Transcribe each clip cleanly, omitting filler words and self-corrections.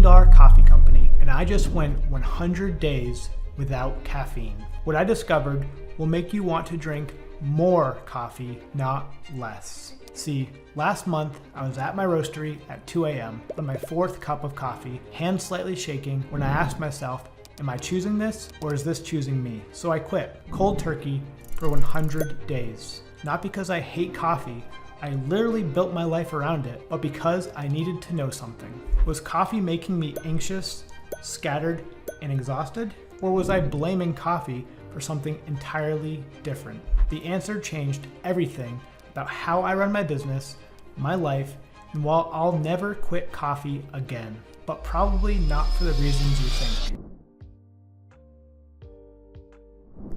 multi-million-dollar coffee company, and I just went 100 days without caffeine. What I discovered will make you want to drink more coffee, not less. See, last month I was at my roastery at 2 a.m. on my 4th cup of coffee, hands slightly shaking, when I asked myself, am I choosing this or is this choosing me? So I quit cold turkey for 100 days. Not because I hate coffee, I literally built my life around it, but because I needed to know something. Was coffee making me anxious, scattered, and exhausted? Or was I blaming coffee for something entirely different? The answer changed everything about how I run my business, my life, and while I'll never quit coffee again, but probably not for the reasons you think.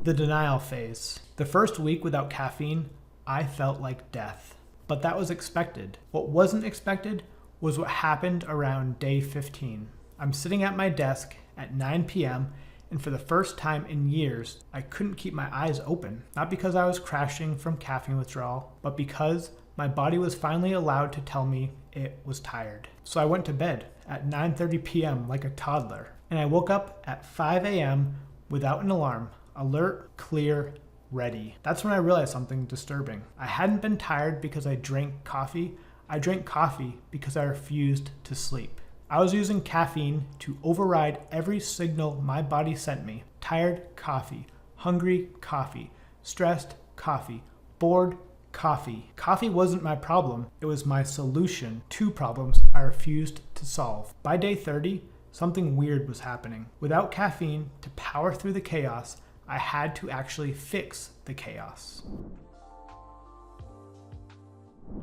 The denial phase. The first week without caffeine, I felt like death. But that was expected. What wasn't expected was what happened around day 15. I'm sitting at my desk at 9 p.m. and for the first time in years, I couldn't keep my eyes open. Not because I was crashing from caffeine withdrawal, but because my body was finally allowed to tell me it was tired. So I went to bed at 9:30 p.m. like a toddler, and I woke up at 5 a.m. without an alarm, alert, clear, ready. That's when I realized something disturbing. I hadn't been tired because I drank coffee. I drank coffee because I refused to sleep. I was using caffeine to override every signal my body sent me. Tired, coffee. Hungry, coffee. Stressed, coffee. Bored, coffee. Coffee wasn't my problem. It was my solution to problems I refused to solve. By day 30, something weird was happening. Without caffeine to power through the chaos, I had to actually fix the chaos.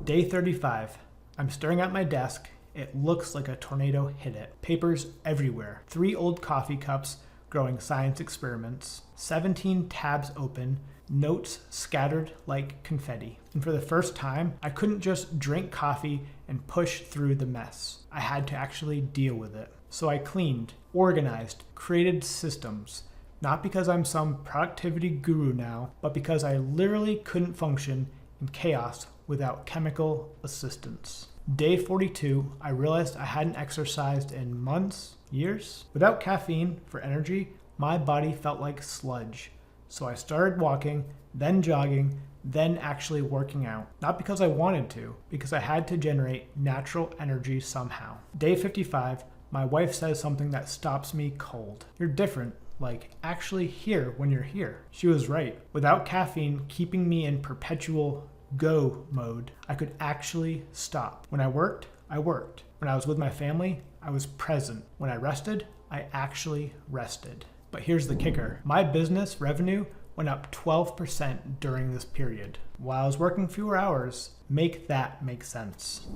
Day 35. I'm staring at my desk. It looks like a tornado hit it. Papers everywhere. 3 old coffee cups growing science experiments. 17 tabs open. Notes scattered like confetti. And for the first time, I couldn't just drink coffee and push through the mess. I had to actually deal with it. So I cleaned, organized, created systems. Not because I'm some productivity guru now, but because I literally couldn't function in chaos without chemical assistance. Day 42, I realized I hadn't exercised in months, years. Without caffeine for energy, my body felt like sludge. So I started walking, then jogging, then actually working out. Not because I wanted to, because I had to generate natural energy somehow. Day 55, my wife says something that stops me cold. You're different. Like, actually here when you're here. She was right. Without caffeine keeping me in perpetual go mode, I could actually stop. When I worked, I worked. When I was with my family, I was present. When I rested, I actually rested. But here's the kicker. My business revenue went up 12% during this period. While I was working fewer hours, make that make sense.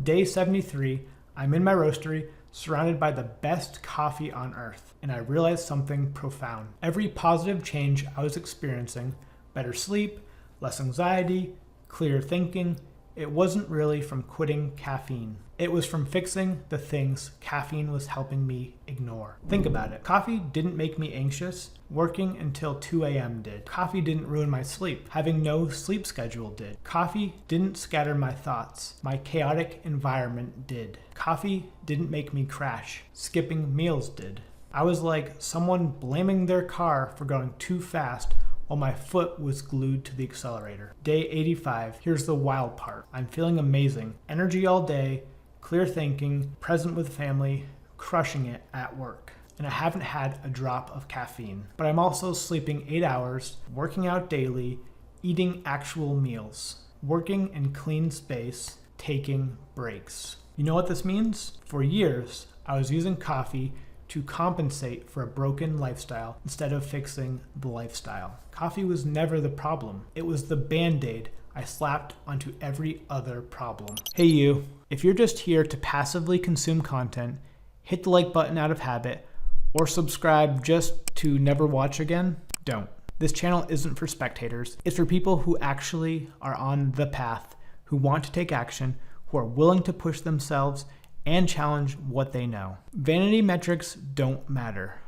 Day 73, I'm in my roastery, surrounded by the best coffee on earth, and I realized something profound. Every positive change I was experiencing, better sleep, less anxiety, clearer thinking, it wasn't really from quitting caffeine. It was from fixing the things caffeine was helping me ignore. Think about it. Coffee didn't make me anxious. Working until 2 a.m. did. Coffee didn't ruin my sleep. Having no sleep schedule did. Coffee didn't scatter my thoughts. My chaotic environment did. Coffee didn't make me crash. Skipping meals did. I was like someone blaming their car for going too fast while my foot was glued to the accelerator. Day 85, here's the wild part. I'm feeling amazing. Energy all day, clear thinking, present with family, crushing it at work. And I haven't had a drop of caffeine. But I'm also sleeping 8 hours, working out daily, eating actual meals, working in clean space, taking breaks. You know what this means? For years, I was using coffee to compensate for a broken lifestyle instead of fixing the lifestyle. Coffee was never the problem. It was the band-aid I slapped onto every other problem. Hey you, if you're just here to passively consume content, hit the like button out of habit, or subscribe just to never watch again, don't. This channel isn't for spectators. It's for people who actually are on the path, who want to take action, who are willing to push themselves and challenge what they know. Vanity metrics don't matter.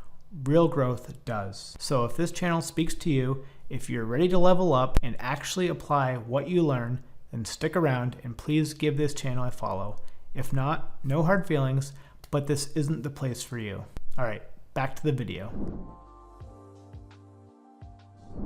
Real growth does. So if this channel speaks to you, if you're ready to level up and actually apply what you learn, then stick around and please give this channel a follow. If not, no hard feelings, but this isn't the place for you. All right, back to the video.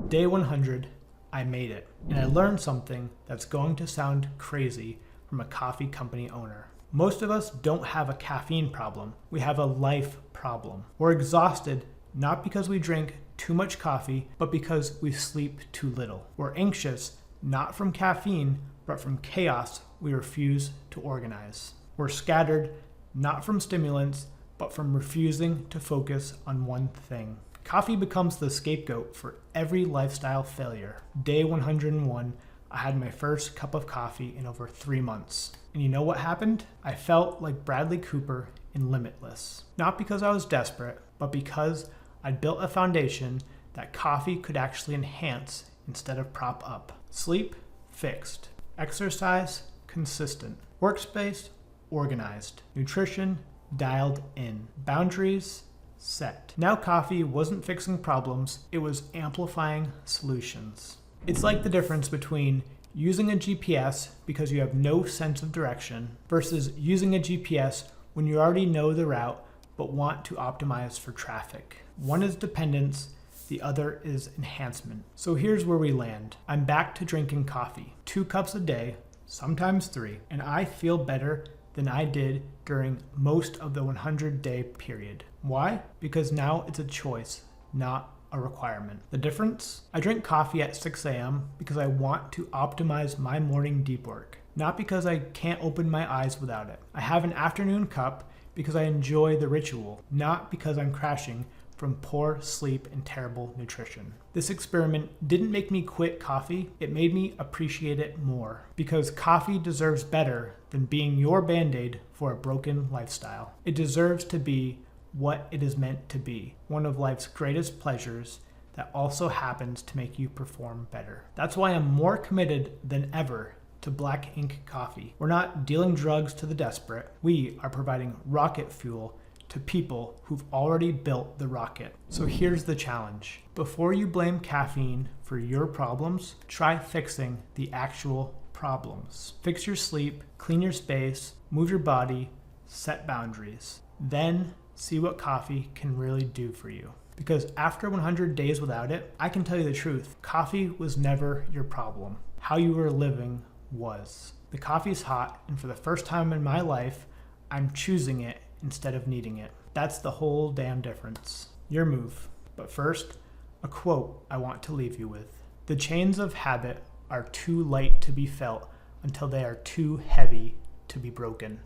Day 100, I made it, and I learned something that's going to sound crazy from a coffee company owner. Most of us don't have a caffeine problem. We have a life problem. We're exhausted not because we drink too much coffee, but because we sleep too little. We're anxious not from caffeine, but from chaos we refuse to organize. We're scattered not from stimulants, but from refusing to focus on one thing. Coffee becomes the scapegoat for every lifestyle failure. Day 101, I had my first cup of coffee in over 3 months. And you know what happened? I felt like Bradley Cooper in Limitless. Not because I was desperate, but because I'd built a foundation that coffee could actually enhance instead of prop up. Sleep, fixed. Exercise, consistent. Workspace, organized. Nutrition, dialed in. Boundaries, set. Now coffee wasn't fixing problems, it was amplifying solutions. It's like the difference between using a GPS because you have no sense of direction versus using a GPS when you already know the route but want to optimize for traffic. One is dependence, the other is enhancement. So here's where we land. I'm back to drinking coffee, 2 cups a day, sometimes 3, and I feel better than I did during most of the 100-day period. Why? Because now it's a choice, not a requirement. The difference? I drink coffee at 6 a.m. because I want to optimize my morning deep work, not because I can't open my eyes without it. I have an afternoon cup because I enjoy the ritual, not because I'm crashing from poor sleep and terrible nutrition. This experiment didn't make me quit coffee, it made me appreciate it more, because coffee deserves better than being your band-aid for a broken lifestyle. It deserves to be what it is meant to be, one of life's greatest pleasures that also happens to make you perform better. That's why I'm more committed than ever to Black Ink Coffee. We're not dealing drugs to the desperate. We are providing rocket fuel to people who've already built the rocket. So here's the challenge. Before you blame caffeine for your problems, try fixing the actual problems. Fix your sleep, clean your space, move your body, set boundaries. Then see what coffee can really do for you. Because after 100 days without it, I can tell you the truth. Coffee was never your problem. How you were living was. The coffee's hot, and for the first time in my life, I'm choosing it instead of needing it. That's the whole damn difference. Your move. But first, a quote I want to leave you with. The chains of habit are too light to be felt until they are too heavy to be broken.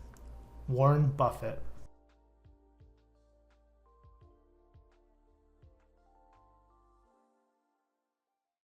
Warren Buffett.